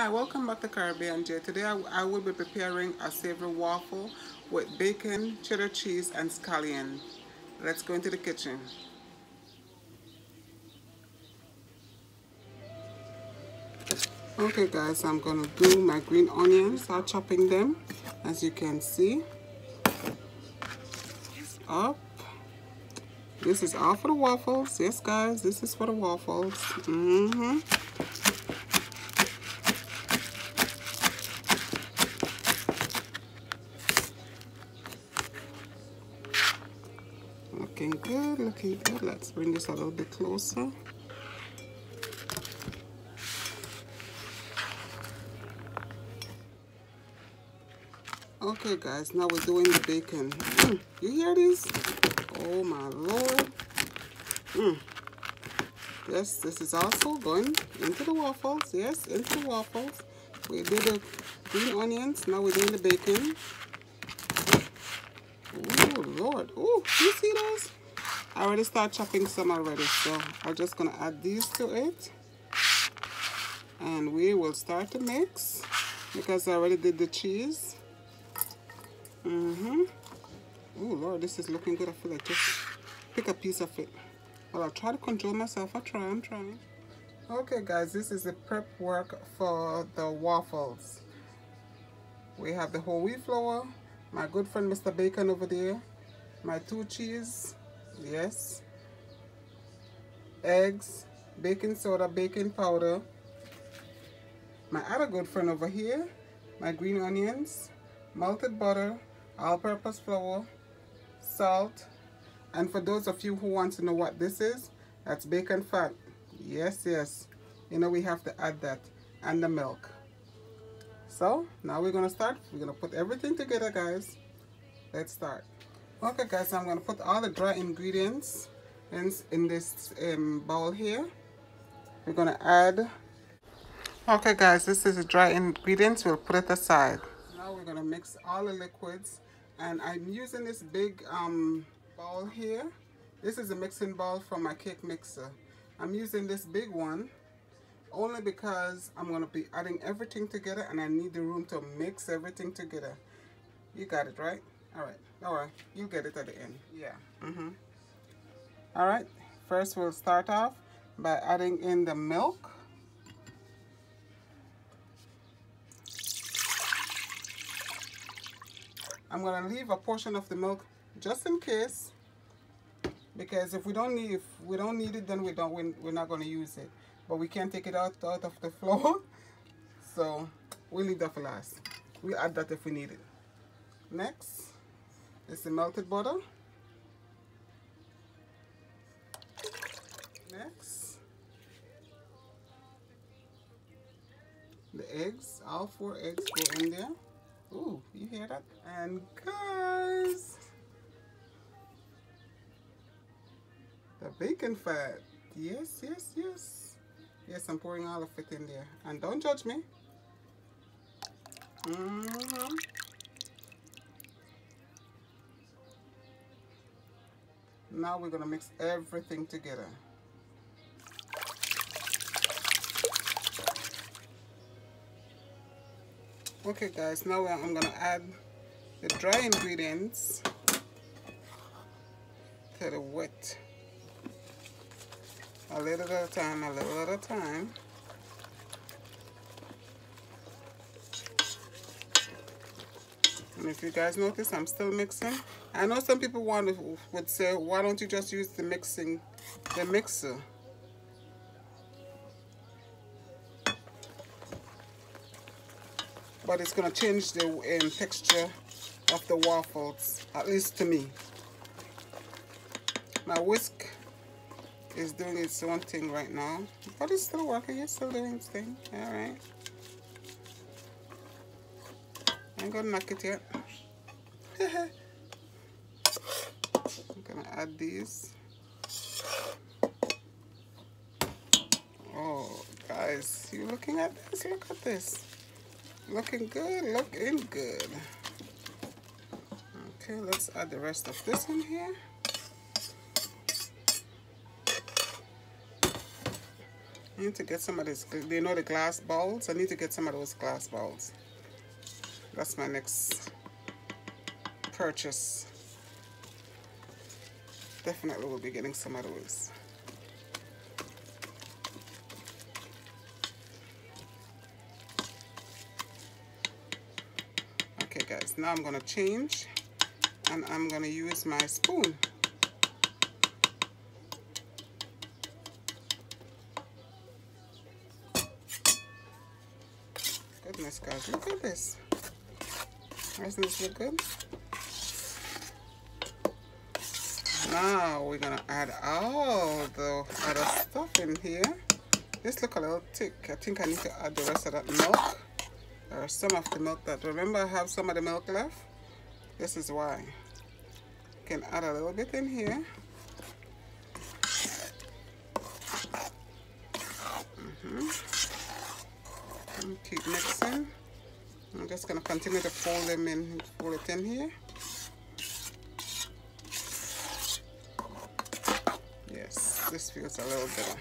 Hi, welcome back to Caribbean J. Today I will be preparing a savory waffle with bacon, cheddar cheese, and scallion. Let's go into the kitchen. Okay guys, I'm gonna do my green onions. Start chopping them, as you can see. Up. This is all for the waffles. Yes guys, this is for the waffles. Looking good, looking good. Let's bring this a little bit closer. Okay guys, now we're doing the bacon. You hear this? Oh my lord. Yes, this is also going into the waffles. Yes, into the waffles. We did the green onions, now we're doing the bacon. Oh lord. Oh, you see those? I already started chopping some already, so I'm just gonna add these to it. And we will start to mix because I already did the cheese. Oh lord, this is looking good. I feel like just pick a piece of it. Well, I'll try to control myself. I'm trying. Okay guys, this is the prep work for the waffles. We have the whole wheat flour, my good friend Mr. Bacon over there, my 2 cheese, yes, eggs, baking soda, baking powder, my other good friend over here, my green onions, melted butter, all-purpose flour, salt, and for those of you who want to know what this is, that's bacon fat. Yes, yes, you know we have to add that, and the milk. So now we're gonna start. We're gonna put everything together, guys. Let's start. Okay guys, I'm gonna put all the dry ingredients in this bowl here. We're gonna add. Okay guys, this is the dry ingredients. We'll put it aside. Now we're gonna mix all the liquids, and I'm using this big bowl here. This is a mixing bowl from my cake mixer. I'm using this big one only because I'm gonna be adding everything together, and I need the room to mix everything together. You got it, right? All right, you get it at the end. Yeah. All right, first we'll start off by adding in the milk. I'm gonna leave a portion of the milk just in case, because if we don't need it, then we're not gonna use it. But we can't take it out of the flour, so we'll leave that for last. We'll add that if we need it. Next is the melted butter. Next, the eggs. All 4 eggs go in there. Ooh, you hear that? And guys, the bacon fat. Yes, yes, yes. Yes, I'm pouring all of it in there. And don't judge me. Now we're gonna mix everything together. Okay guys, now I'm gonna add the dry ingredients to the wet. A little at a time, a little at a time. And if you guys notice, I'm still mixing. I know some people would say, why don't you just use the mixer? But it's gonna change the texture of the waffles, at least to me. My whisk is doing its own thing right now, but it's still working. It's still doing its thing. All right. I ain't gonna knock it yet. I'm gonna add these. Oh, guys, you looking at this? Look at this. Looking good, looking good. Okay, let's add the rest of this in here. I need to get some of this, you know, the glass bowls. I need to get some of those glass bowls. That's my next purchase. Definitely will be getting some of those. Okay guys, now I'm gonna change and I'm gonna use my spoon. Goodness guys, look at this. Doesn't this look good? Now we're gonna add all the other stuff in here. This look a little thick. I think I need to add the rest of that milk, or some of the milk that, remember I have some of the milk left? This is why. You can add a little bit in here. And keep mixing. I'm just gonna continue to fold them in, fold it in here. Yes, this feels a little better.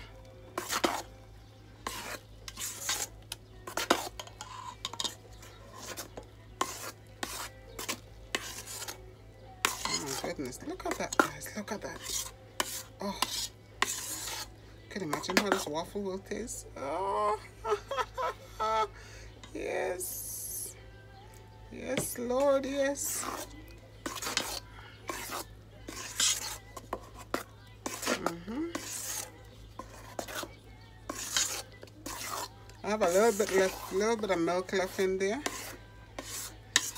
Oh my goodness, look at that guys, look at that. Oh, can you imagine how this waffle will taste? Oh, yes, yes Lord, yes. I have a little bit left, little bit of milk left in there.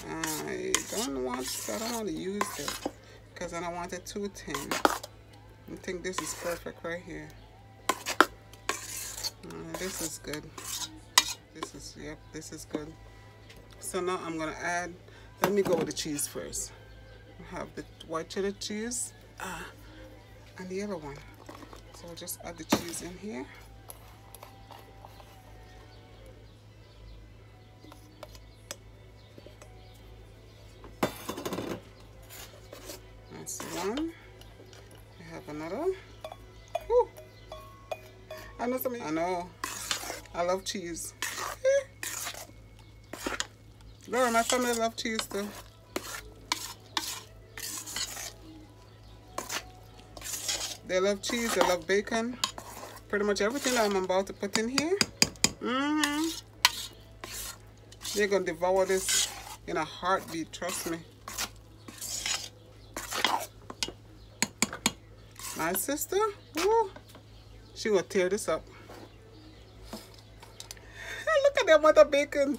I don't want to use it because I don't want it too thin. I think this is perfect right here. This is good. This is, yep, this is good. So now I'm gonna add, let me go with the cheese first. I have the white cheddar cheese and the other one. So I'll just add the cheese in here. That's one. I have another. Woo. I know something. I know. I love cheese. Girl, my family love cheese too. They love cheese, they love bacon. Pretty much everything that I'm about to put in here. They're gonna devour this in a heartbeat, trust me. My sister, woo, she will tear this up. Look at the amount of bacon.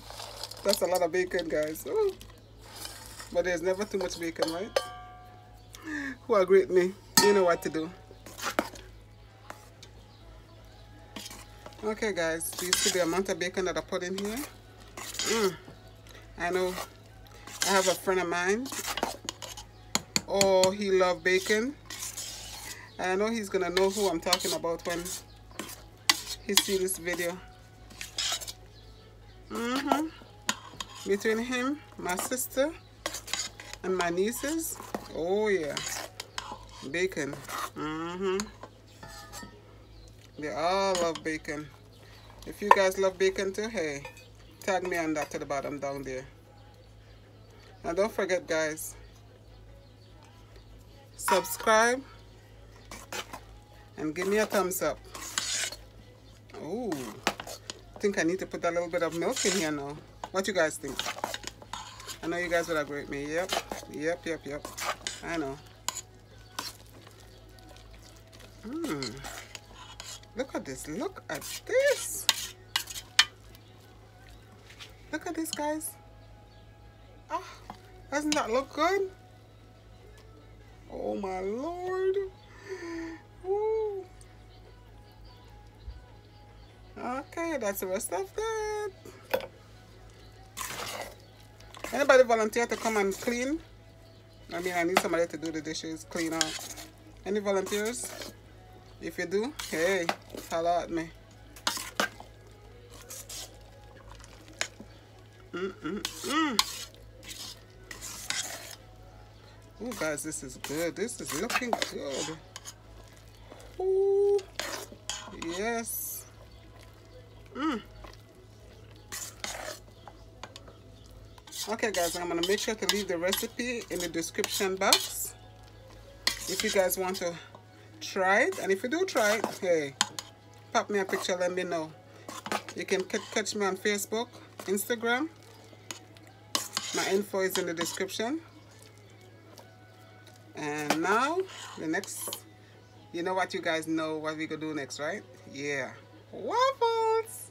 That's a lot of bacon, guys. Ooh. But there's never too much bacon, right? Who agree with me? You know what to do. Okay, guys. Do you see the amount of bacon that I put in here? I know. I have a friend of mine. Oh, he loves bacon. And I know he's gonna know who I'm talking about when he sees this video. Between him, my sister, and my nieces, oh yeah, bacon. They all love bacon. If you guys love bacon too, hey, tag me on that to the bottom down there. And don't forget, guys, subscribe and give me a thumbs up. Oh, I think I need to put a little bit of milk in here now. What you guys think? I know you guys will agree with me. Yep. I know. Look at this. Look at this. Look at this, guys. Ah, doesn't that look good? Oh my Lord. Woo. Okay, that's the rest of that. Anybody volunteer to come and clean? I mean, I need somebody to do the dishes, clean up. Any volunteers? If you do, hey, holla at me. Oh, guys, this is good. This is looking good. Ooh, yes. Okay guys, I'm gonna make sure to leave the recipe in the description box if you guys want to try it. And if you do try it, hey, pop me a picture, let me know. You can catch me on Facebook, Instagram. My info is in the description. And now the next, you know what, you guys know what we gonna do next, right? Yeah, waffles.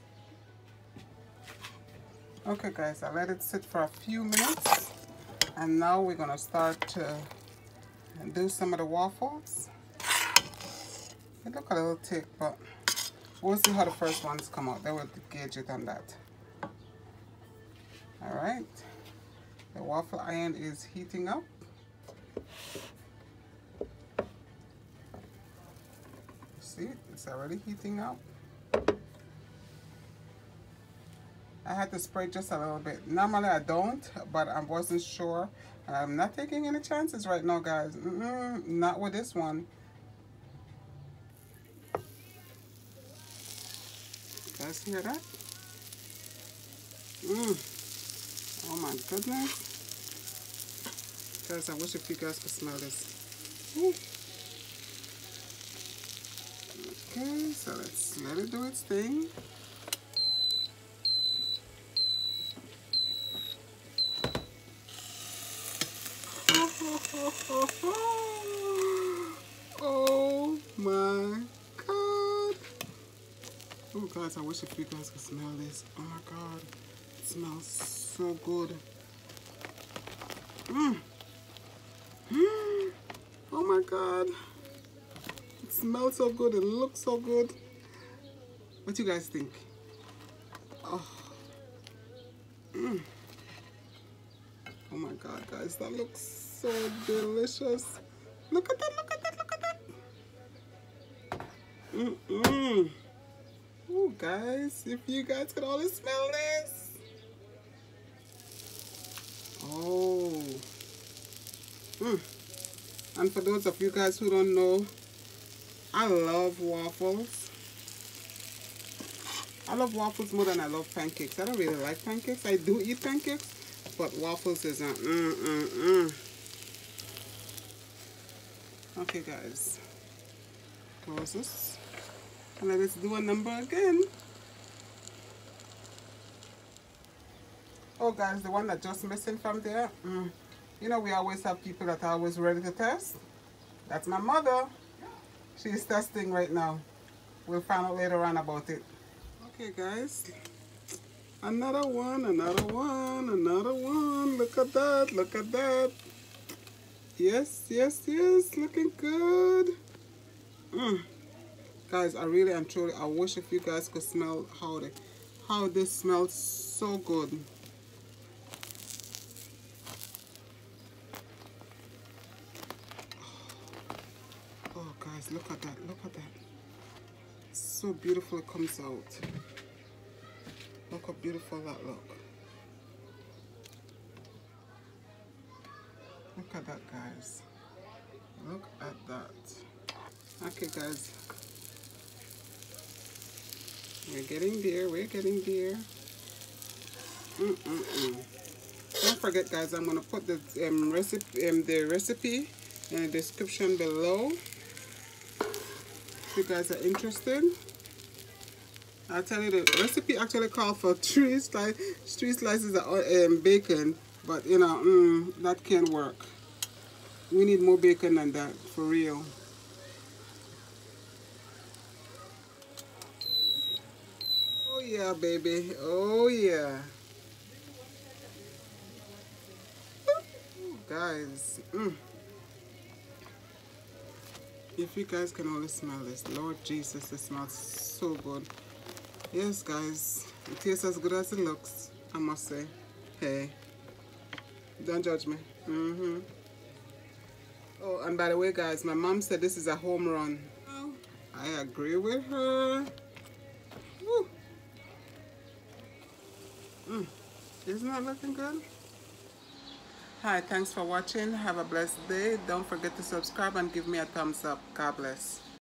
Okay guys, I let it sit for a few minutes, and now we're gonna start to do some of the waffles. It look a little thick, but we'll see how the first ones come out. Then we'll gauge it on that. All right, the waffle iron is heating up. See, it's already heating up. I had to spray just a little bit. Normally I don't, but I wasn't sure. I'm not taking any chances right now, guys. Not with this one. You guys hear that? Oh my goodness. Guys, I wish if you guys could smell this. Okay, so let's let it do its thing. Oh my god. Oh guys, I wish if you guys could smell this. Oh my god. It smells so good. Oh my god. It smells so good. It looks so good. What you guys think? Oh. Oh my god, guys, that looks so delicious. Look at that, look at that, look at that. Oh, guys, if you guys could only smell this. Oh. And for those of you guys who don't know, I love waffles. I love waffles more than I love pancakes. I don't really like pancakes. I do eat pancakes, but waffles is a Okay guys, close this and let's do a number again. Oh guys, the one that just missing from there, you know we always have people that are always ready to test. That's my mother. She's testing right now. We'll find out later on about it. Okay guys, another one, another one, another one. Look at that, look at that. Yes, yes, yes, looking good. Guys, I really and truly, I wish if you guys could smell how this smells so good. Oh guys, look at that, look at that. So beautiful it comes out. Look how beautiful that look. Look at that, guys. Look at that. Okay, guys. We're getting there. We're getting there. Don't forget, guys, I'm going to put the recipe in the description below. If you guys are interested. I'll tell you, the recipe actually called for three slices of bacon. But, you know, that can't work. We need more bacon than that, for real. Oh, yeah, baby. Oh, yeah. Guys. If you guys can only smell this. Lord Jesus, it smells so good. Yes, guys. It tastes as good as it looks, I must say. Hey. Don't judge me. Oh, and by the way, guys, my mom said this is a home run. Oh, I agree with her. Woo. Isn't that looking good? Hi, thanks for watching. Have a blessed day. Don't forget to subscribe and give me a thumbs up. God bless.